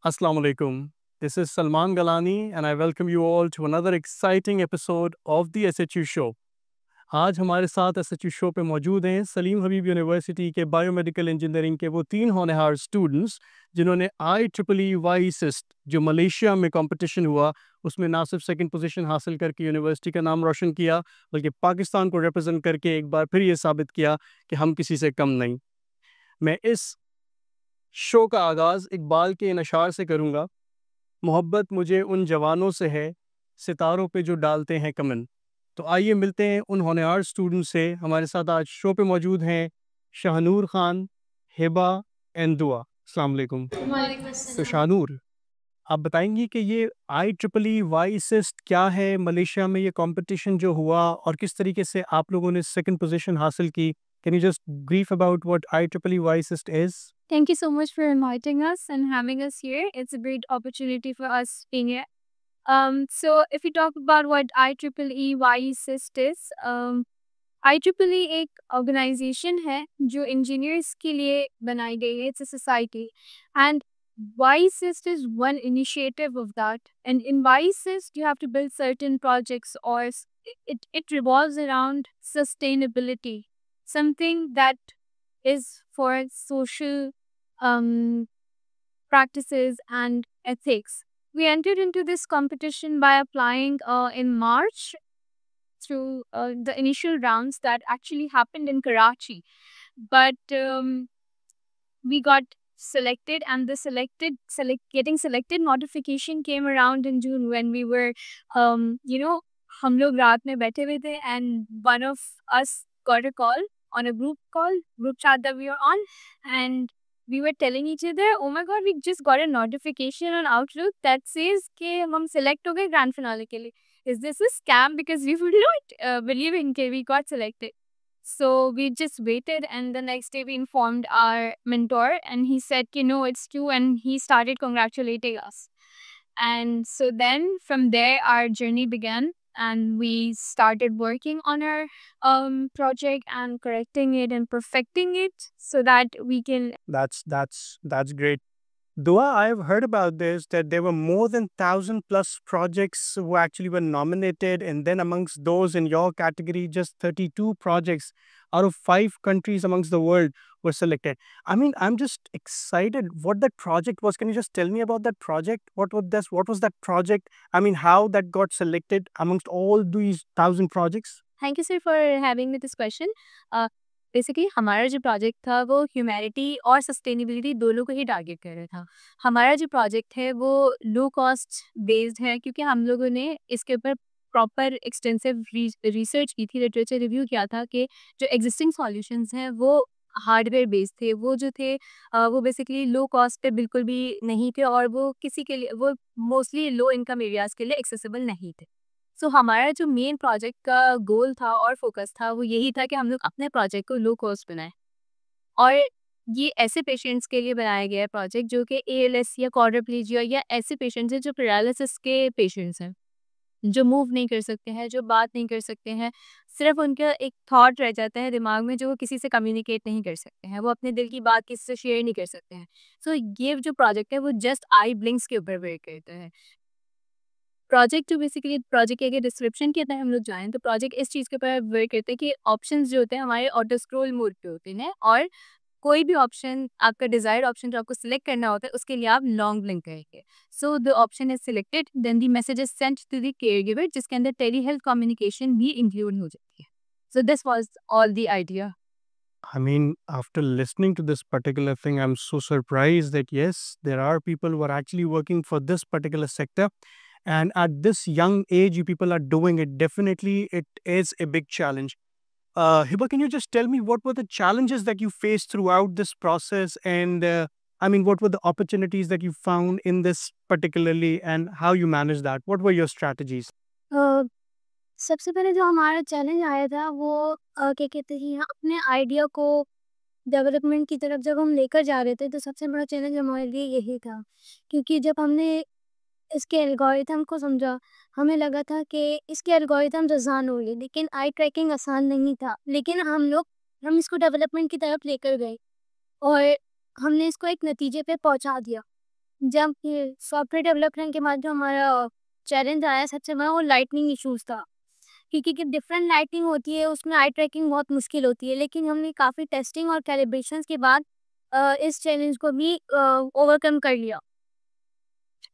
Assalamu alaikum. This is Salman Galani and I welcome you all to another exciting episode of the SHU show. आज हमारे साथ SHU show पे मौजूद हैं सलीम हबीब university के biomedical engineering के वो 3 होनहार स्टूडेंट्स जिन्होंने IEEE वाईसिस्ट जो मलेशिया में कंपटीशन हुआ उसमें ना सिर्फ सेकंड पोजीशन हासिल करके यूनिवर्सिटी का नाम रोशन किया बल्कि पाकिस्तान को रिप्रेजेंट करके एक बार फिर ये साबित किया कि हम किसी से कम नहीं। मैं इस शो का आगाज़ इकबाल के इन अशार से करूँगा। मोहब्बत मुझे उन जवानों से है सितारों पे जो डालते हैं कमन। तो आइए मिलते हैं उन होनहार स्टूडेंट से। हमारे साथ आज शो पे मौजूद हैं शाहनूर खान, हिबा एंड दुआ। अस्सलाम वालेकुम। वालेकुम तो अस्सलाम। शाहनूर, आप बताएंगी कि ये IEEE वाईसिस्ट क्या है, मलेशिया में ये कंपटीशन जो हुआ और किस तरीके से आप लोगों ने सेकंड पोजीशन हासिल की। Can you just brief about what IEEE YESIST is? Thank you so much for inviting us and having us here. It's a great opportunity for us being here. So if we talk about what IEEE YSIST is, IEEE एक organization है जो engineers के लिए बनाई गई है. It's a society, and YSIST is one initiative of that. And in YSIST, you have to build certain projects, or it revolves around sustainability, something that is for social um, practices and ethics. We entered into this competition by applying in March through the initial rounds that actually happened in Karachi. But we got selected, and the getting selected notification came around in June when we were, हम लोग रात में बैठे हुए थे, and one of us got a call on a group chat that we were on, and we were telling each other, oh my god, we just got a notification on Outlook that says कि हम select हो गए grand finale के लिए. Is this a scam? Because we would not believe in कि we got selected. So we just waited, and the next day we informed our mentor, and he said कि no, it's true, and he started congratulating us. And so then from there our journey began, and we started working on our project and correcting it and perfecting it so that we can. That's great. Dua, I've heard about this, that there were more than 1,000 plus projects who actually were nominated, and then amongst those in your category, just 32 projects out of 5 countries amongst the world were selected. I mean, I'm just excited what that project was. Can you just tell me about that project? What was this? What was that project? I mean, how that got selected amongst all these 1,000 projects? Thank you, sir, for having me this question. Basically हमारा जो project था वो humanity और sustainability दोनों को ही target कर रहा था. हमारा जो प्रोजेक्ट है वो लो कॉस्ट बेस्ड है, क्योंकि हम लोगों ने इसके ऊपर प्रॉपर एक्सटेंसिव रिसर्च की थी, लिटरेचर रिव्यू किया था कि जो एग्जिस्टिंग सॉल्यूशंस हैं वो हार्डवेयर बेस्ड थे. वो जो थे वो बेसिकली लो कॉस्ट पे बिल्कुल भी नहीं थे, और वो किसी के लिए, वो मोस्टली लो इनकम एरियाज़ के लिए एक्सेसिबल नहीं थे. सो हमारा जो मेन प्रोजेक्ट का गोल था और फोकस था वो यही था कि हम लोग अपने प्रोजेक्ट को लो कॉस्ट बनाएं. और ये ऐसे पेशेंट्स के लिए बनाया गया है प्रोजेक्ट जो कि ALS या क्वाड्रिप्लीजिया या ऐसे पेशेंट्स हैं जो पैरालिसिस के पेशेंट्स हैं, जो मूव नहीं कर सकते हैं, जो बात नहीं कर सकते हैं. सिर्फ उनका एक थॉट रह जाता है दिमाग में जो वो किसी से कम्युनिकेट नहीं कर सकते हैं, वो अपने दिल की बात किसी से शेयर नहीं कर सकते हैं. सो ये जो प्रोजेक्ट है वो जस्ट आई ब्लिंक्स के ऊपर वर्क करता है. प्रोजेक्ट जो बेसिकली प्रोजेक्ट के अगर डिस्क्रिप्शन के अंदर हम लोग जाएँ तो प्रोजेक्ट इस चीज़ के ऊपर वर्क करते हैं कि ऑप्शंस जो होते हैं हमारे ऑटो स्क्रॉल मोड पे होते हैं, और कोई भी ऑप्शन आपका डिज़ायर्ड ऑप्शन जो आपको सिलेक्ट करना होता है उसके लिए आप लॉन्ग ब्लिंक करेंगे. So the option is selected, then the message is sent to the caregiver, जिसके अंदर टेली हेल्थ कम्युनिकेशन भी इंक्लूड हो जाती है. So this was all the idea. I mean, after listening to this particular thing, I'm so surprised that yes, there are people who are actually working for this particular sector. And at this young age, you people are doing it. Definitely, it is a big challenge. Hiba, can you just tell me what were the challenges that you faced throughout this process? And I mean, what were the opportunities that you found in this particularly, and how you managed that? What were your strategies? सबसे पहले जो हमारा challenge आया था वो क्या कहते हैं, अपने आइडिया को डेवलपमेंट की तरफ जब हम लेकर जा रहे थे तो सबसे बड़ा चैलेंज हमारे लिए यही था, क्योंकि जब हमने इसके एल्गोरिथम को समझा, हमें लगा था कि इसके एल्गोरिथम आसान होंगे, लेकिन आई ट्रैकिंग आसान नहीं था. लेकिन हम इसको डेवलपमेंट की तरफ लेकर गए और हमने इसको एक नतीजे पे पहुंचा दिया. जब ये सॉफ्टवेयर डेवलपमेंट के बाद जो हमारा चैलेंज आया सबसे बड़ा वो लाइटनिंग इश्यूज़ था। क्योंकि डिफरेंट लाइटिंग होती है उसमें आई ट्रैकिंग बहुत मुश्किल होती है, लेकिन हमने काफ़ी टेस्टिंग और कैलिब्रेशंस के बाद इस चैलेंज को भी ओवरकम कर लिया।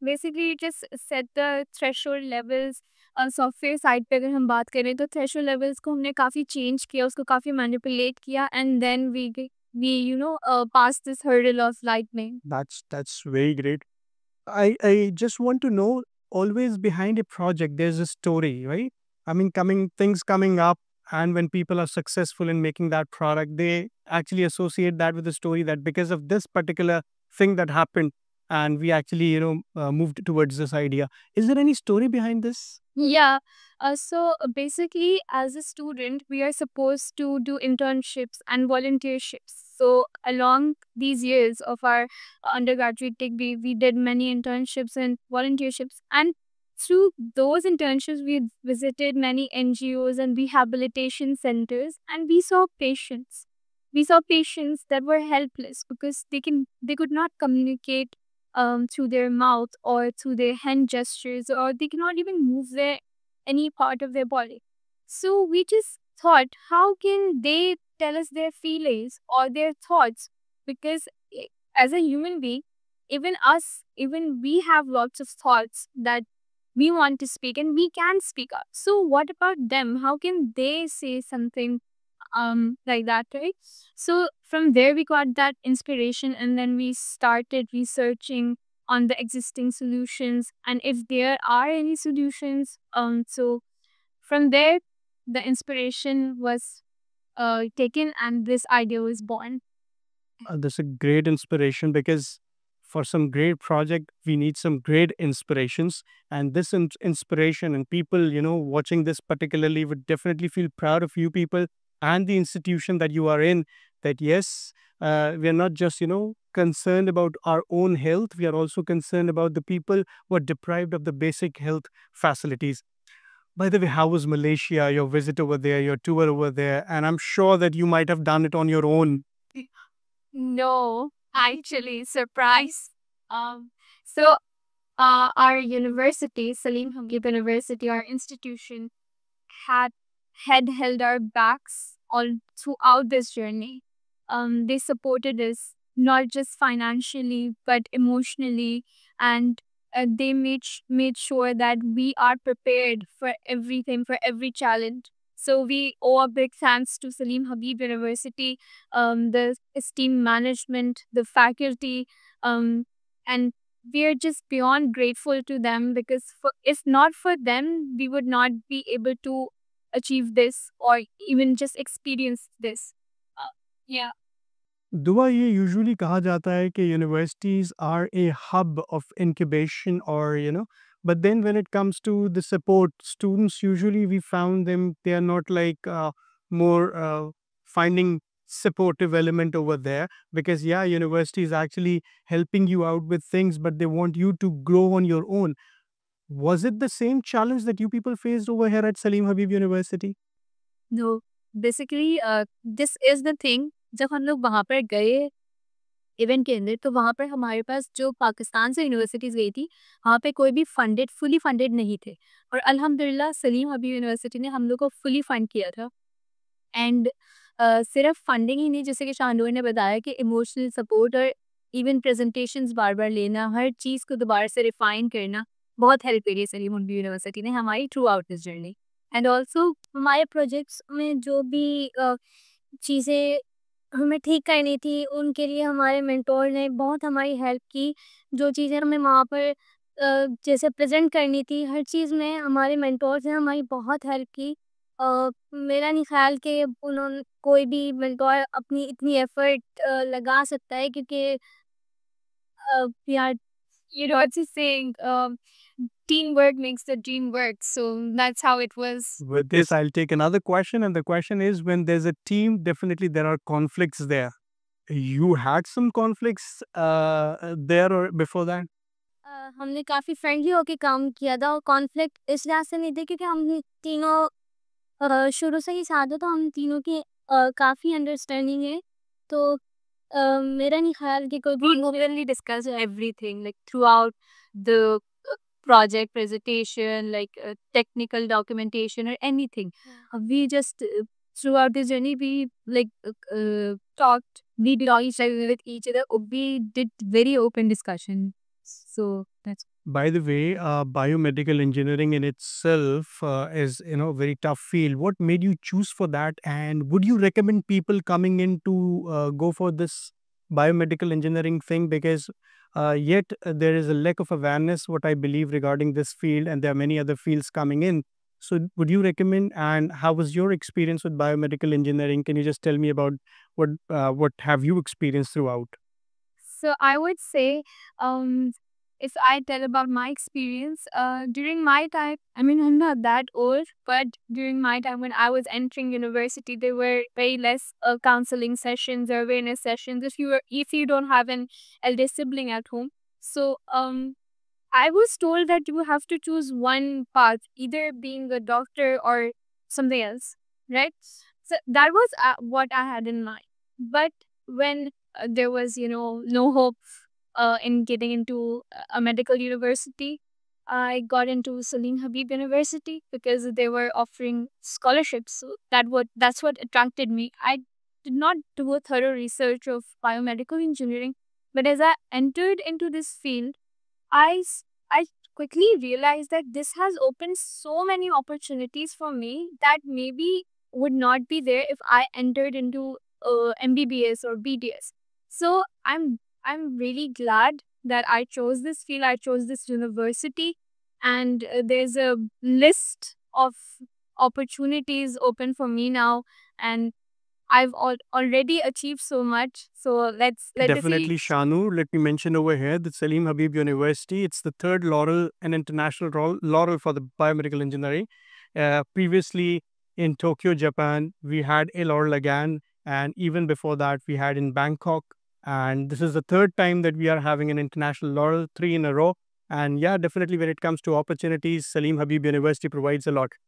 Basically just set the threshold levels. Software side पे अगर हम बात करें तो थ्रेशोल्ड लेवल्स को हमने काफ़ी चेंज किया, उसको काफ़ी मैनिपुलेट किया and then we pass this hurdle of lightning. That's very great. I just want to know, always behind a project there's a story, right? I mean, coming up, and when people are successful in making that product, they actually associate that with the story that because of this particular thing that happened, and we actually moved towards this idea. Is there any story behind this? Yeah. Basically, as a student, we are supposed to do internships and volunteerships. So along these years of our undergraduate degree, we did many internships and volunteerships. And through those internships, we visited many NGOs and rehabilitation centers, and we saw patients. We saw patients that were helpless because they could not communicate through their mouth or through their hand gestures, or they cannot even move their any part of their body. So we just thought, how can they tell us their feelings or their thoughts? Because as a human being, even us, even we have lots of thoughts that we want to speak and we can speak up. So what about them? How can they say something like that, right? So from there we got that inspiration and then we started researching on the existing solutions and if there are any solutions. So from there the inspiration was taken and this idea was born. That's a great inspiration, because for some great project we need some great inspirations, and this inspiration and people watching this particularly would definitely feel proud of you people and the institution that you are in, that yes, we are not just concerned about our own health, we are also concerned about the people who are deprived of the basic health facilities. By the way, how was Malaysia, your visit over there, your tour over there? And I'm sure that you might have done it on your own. No, actually, surprise. Um, so our university, Salim Habib University, our institution, had had held our backs all throughout this journey. They supported us not just financially but emotionally, and they made sure that we are prepared for everything, for every challenge. So we owe a big thanks to Salim Habib University, the esteemed management, the faculty, and we are just beyond grateful to them because if not for them, we would not be able to achieve this or even just experience this. Yeah. दुआ ये usually कहा जाता है कि universities are a hub of incubation, or but then when it comes to the support, students usually we found them, they are not like more finding supportive element over there, because yeah, university is actually helping you out with things, but they want you to grow on your own. Was it the same challenge that you people faced over here at Salim Habib University? No, basically, this is the thing. जब हम लोग वहाँ पर गए event के अंदर तो वहाँ पर हमारे पास जो पाकिस्तान से यूनिवर्सिटीज़ गई थी वहाँ पे कोई भी फुली फंडेड नहीं थे और अल्हम्दुलिल्लाह सलीम हबीब यूनिवर्सिटी ने हम लोग को फुली फंड किया था एंड सिर्फ फंडिंग ही नहीं, जैसे कि शानूर ने बताया कि इमोशनल सपोर्ट और इवन प्रेजेंटेशंस बार बार लेना, हर चीज़ को दोबारा से रिफाइन करना, बहुत हेल्प करी है सलीम हबीब यूनिवर्सिटी ने हमारी through out this journey. And also हमारे प्रोजेक्ट्स में जो भी चीज़ें हमें ठीक करनी थी उनके लिए हमारे मेंटोर ने बहुत हमारी हेल्प की। जो चीज़ें हमें वहाँ पर जैसे प्रेज़ेंट करनी थी, हर चीज़ में हमारे मेंटोर्स ने हमारी बहुत हेल्प की। मेरा नहीं ख़्याल कि उन्होंने कोई भी मेंटोर अपनी इतनी एफ़र्ट लगा सकता है क्योंकि we are it's a saying, teamwork makes the dream work. So that's how it was. With this, I'll take another question, and the question is, when there's a team, definitely there are conflicts there. You had some conflicts there or before that? हमने काफ़ी friendly होके काम किया था और conflict इस लिहाज से नहीं थे क्योंकि हम तीनों शुरू से ही साथ हो, तो हम तीनों की काफ़ी अंडरस्टैंडिंग है। तो मेरा नहीं ख्याल कि कोई भी openly discuss everything like throughout the project presentation, like technical documentation or anything. We just throughout this journey we like talked, we belonged with each other. We did very open discussion. So that's By the way, biomedical engineering in itself is, very tough field. What made you choose for that? And would you recommend people coming in to go for this biomedical engineering thing? Because yet there is a lack of awareness, what I believe, regarding this field, and there are many other fields coming in. So, would you recommend? And how was your experience with biomedical engineering? Can you just tell me about what have you experienced throughout? So I would say, if I tell about my experience, during my time, I mean, I'm not that old, but during my time when I was entering university, there were very less counseling sessions or awareness sessions. If you don't have an elder sibling at home, so I was told that you have to choose one path, either being a doctor or something else, right? So that was what I had in mind. But when there was, no hope in getting into a medical university, I got into Salim Habib University because they were offering scholarships. So that's what attracted me. I did not do a thorough research of biomedical engineering, but as I entered into this field, I s- I quickly realized that this has opened so many opportunities for me that maybe would not be there if I entered into MBBS or BDS. So I'm really glad that I chose this field. I chose this university, and there's a list of opportunities open for me now, and I've already achieved so much. So let's see. Definitely, Shanu. Let me mention over here that Salim Habib University, it's the third laurel and international laurel for the biomedical engineering. Previously in Tokyo, Japan, we had a laurel again. And even before that, we had in Bangkok. And this is the third time that we are having an international laurel, three in a row. And yeah, definitely when it comes to opportunities, Salim Habib University provides a lot.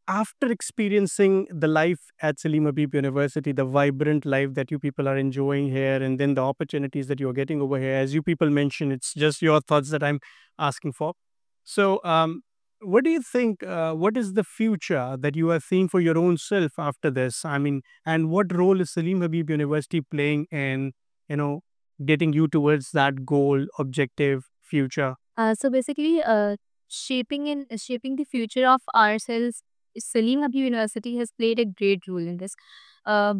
After experiencing the life at Salim Habib University, the vibrant life that you people are enjoying here, and then the opportunities that you're getting over here, as you people mentioned, it's just your thoughts that I'm asking for. So, what do you think? What is the future that you are seeing for your own self after this? I mean, and what role is Salim Habib University playing in, you know, getting you towards that goal, objective, future? So basically, shaping the future of ourselves, Salim Habib University has played a great role in this. Uh,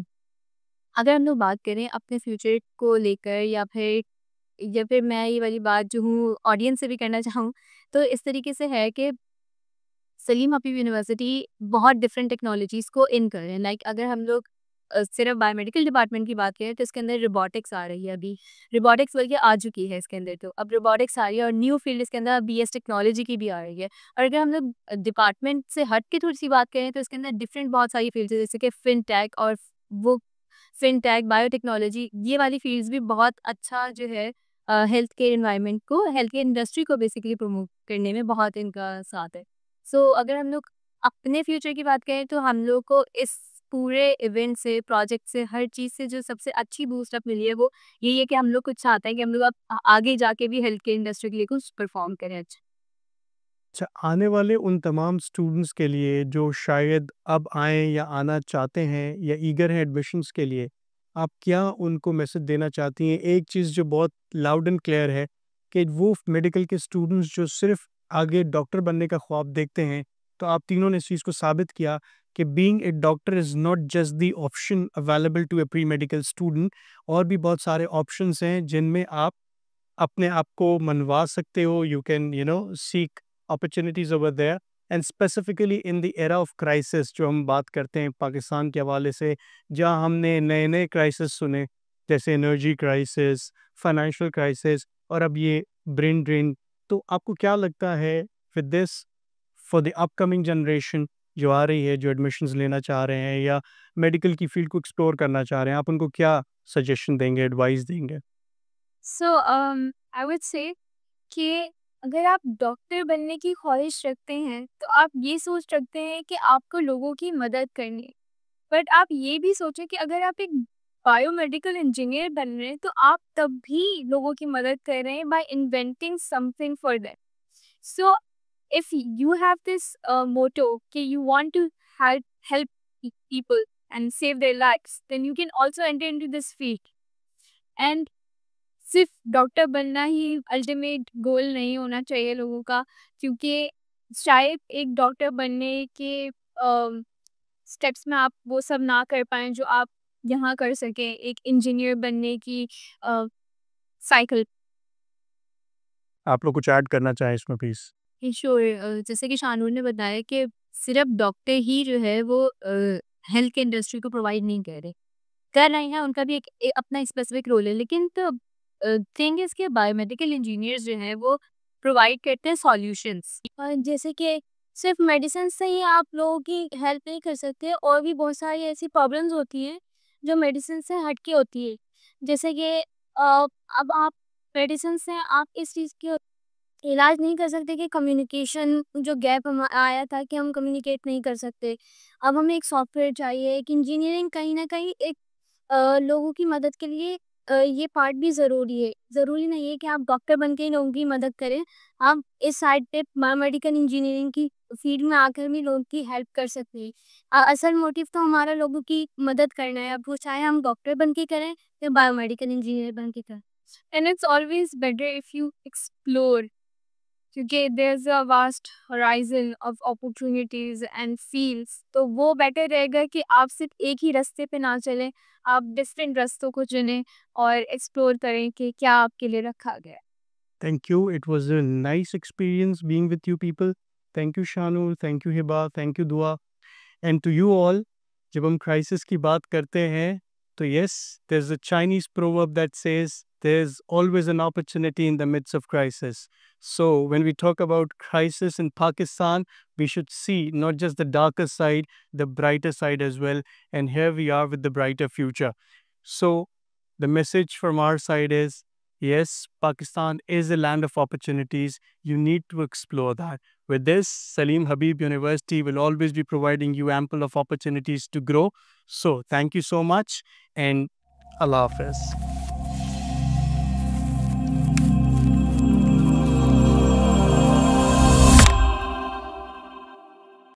अगर हम लोग बात करें अपने future को लेकर, या फिर मैं ये वाली बात जो हूँ ऑडियंस से भी करना चाहूँ, तो इस तरीके से है कि सलीम हबीब यूनिवर्सिटी बहुत डिफरेंट टेक्नोलॉजीज़ को इन कर रहे हैं। लाइक अगर हम लोग सिर्फ बायोमेडिकल डिपार्टमेंट की बात करें तो इसके अंदर रोबोटिक्स आ रही है अभी। रोबोटिक्स बल्कि आ चुकी है इसके अंदर, तो अब रोबोटिक्स आ रही है और न्यू फील्ड इसके अंदर बीएस टेक्नोलॉजी की भी आ रही है। और अगर हम लोग डिपार्टमेंट से हट के थोड़ी-सी बात करें तो इसके अंदर डिफरेंट बहुत सारी फील्ड्स है, जैसे कि फिनटेक और वो फिनटेक, बायोटेक्नोलॉजी, ये वाली फील्ड्स भी बहुत अच्छा जो है हेल्थ केयर एनवायरनमेंट को, हेल्थ केयर इंडस्ट्री को बेसिकली प्रमोट करने में बहुत इनका साथ है। सो अगर हम लोग अपने फ्यूचर की बात करें तो हम लोग को इस पूरे इवेंट से, प्रोजेक्ट से, हर चीज़ से जो सबसे अच्छी बूस्ट अप मिली है वो यही है कि हम लोग कुछ चाहते हैं कि हम लोग अब आगे जाके भी हेल्थ केयर इंडस्ट्री के लिए कुछ परफॉर्म करें अच्छा। अच्छा, आने वाले उन तमाम स्टूडेंट्स के लिए जो शायद अब आएँ या आना चाहते हैं या ईगर हैं एडमिशन्स के लिए, आप क्या उनको मैसेज देना चाहती हैं? एक चीज़ जो बहुत लाउड एंड क्लियर है कि वो मेडिकल के स्टूडेंट्स जो सिर्फ़ आगे डॉक्टर बनने का ख्वाब देखते हैं, तो आप तीनों ने इस चीज़ को साबित किया कि being a doctor is not just the option available to a pre medical student, और भी बहुत सारे ऑप्शंस हैं जिनमें आप अपने आप को मनवा सकते हो. You can, seek opportunities over there. And specifically in the era of crisis जो हम बात करते हैं पाकिस्तान के हवाले से, जहाँ हमने नए नए क्राइसिस सुने, जैसे एनर्जी क्राइसिस, फाइनेंशियल क्राइसिस, और अब ये ब्रेन ड्रेन. तो आपको क्या लगता है with this, for the upcoming generation जो आ रही है, जो एडमिशन्स लेना चाह रहे हैं या मेडिकल की फील्ड को एक्सप्लोर करना चाह रहे हैं, आप उनको क्या सजेशन देंगे, एडवाइस देंगे? सो आई वुड से कि अगर आप डॉक्टर बनने की ख्वाहिश रखते हैं, तो आप ये सोच रखते हैं कि आपको लोगों की मदद करनी है। बट आप ये भी सोचें कि अगर आप एक बायोमेडिकल इंजीनियर बन रहे हैं तो आप तब भी लोगों की मदद कर रहे हैं by inventing something for them. So if you have this motto कि you want to help people and save their lives, then you can also enter into this field. And सिर्फ डॉक्टर बनना ही अल्टीमेट गोल नहीं होना चाहिए लोगों का, क्योंकि शायद एक डॉक्टर बनने के स्टेप्स में आप वो सब ना कर पाएँ जो आप यहाँ कर सकें एक इंजीनियर बनने की साइकिल. आप लोग कुछ ऐड करना चाहें इसमें प्लीज? श्योर. जैसे कि शानूर ने बताया कि सिर्फ डॉक्टर ही जो है वो हेल्थ केयर इंडस्ट्री को प्रोवाइड नहीं कर रहे हैं, उनका भी एक अपना स्पेसिफिक रोल है. लेकिन तो थिंग इज के बायोमेडिकल इंजीनियर्स जो है वो प्रोवाइड करते हैं सॉल्यूशंस. जैसे कि सिर्फ मेडिसिन से ही आप लोगों की हेल्प नहीं कर सकते, और भी बहुत सारी ऐसी प्रॉब्लम्स होती हैं जो मेडिसिन से हटके होती है. जैसे कि अब आप मेडिसिन से आप इस चीज़ की इलाज नहीं कर सकते कि कम्युनिकेशन जो गैप आया था कि हम कम्युनिकेट नहीं कर सकते. अब हमें एक सॉफ्टवेयर चाहिए, एक इंजीनियरिंग कहीं ना कहीं एक लोगों की मदद के लिए ये पार्ट भी ज़रूरी है. ज़रूरी नहीं है कि आप डॉक्टर बन के ही लोगों की मदद करें. आप इस साइड पे बायोमेडिकल इंजीनियरिंग की फील्ड में आकर भी लोगों की हेल्प कर सकते हैं. असल मोटिव तो हमारा लोगों की मदद करना है, अब वो चाहे हम डॉक्टर बन के करें या बायोमेडिकल इंजीनियर बन के करें. And it's always better if you explore, क्योंकि there's a vast horizon of opportunities and fields. तो वो बेटर रहेगा कि आप सिर्फ एक ही रास्ते पे ना चलें, आप डिफरेंट रास्तों को चुनें और एक्सप्लोर करें कि क्या आपके लिए रखा गया है. Thank you. It was a nice experience being with you people. Thank you Shanur, thank you Hiba, thank you Dua. And to you all, जब हम crisis की बात करते हैं, तो yes, there's a Chinese proverb that says there's always an opportunity in the midst of crisis. So when we talk about crisis in Pakistan, we should see not just the darker side, the brighter side as well. And here we are with the brighter future. So the message from our side is, yes, Pakistan is a land of opportunities. You need to explore that. With this, Salim Habib University will always be providing you ample of opportunities to grow. So thank you so much, and Allah Hafiz.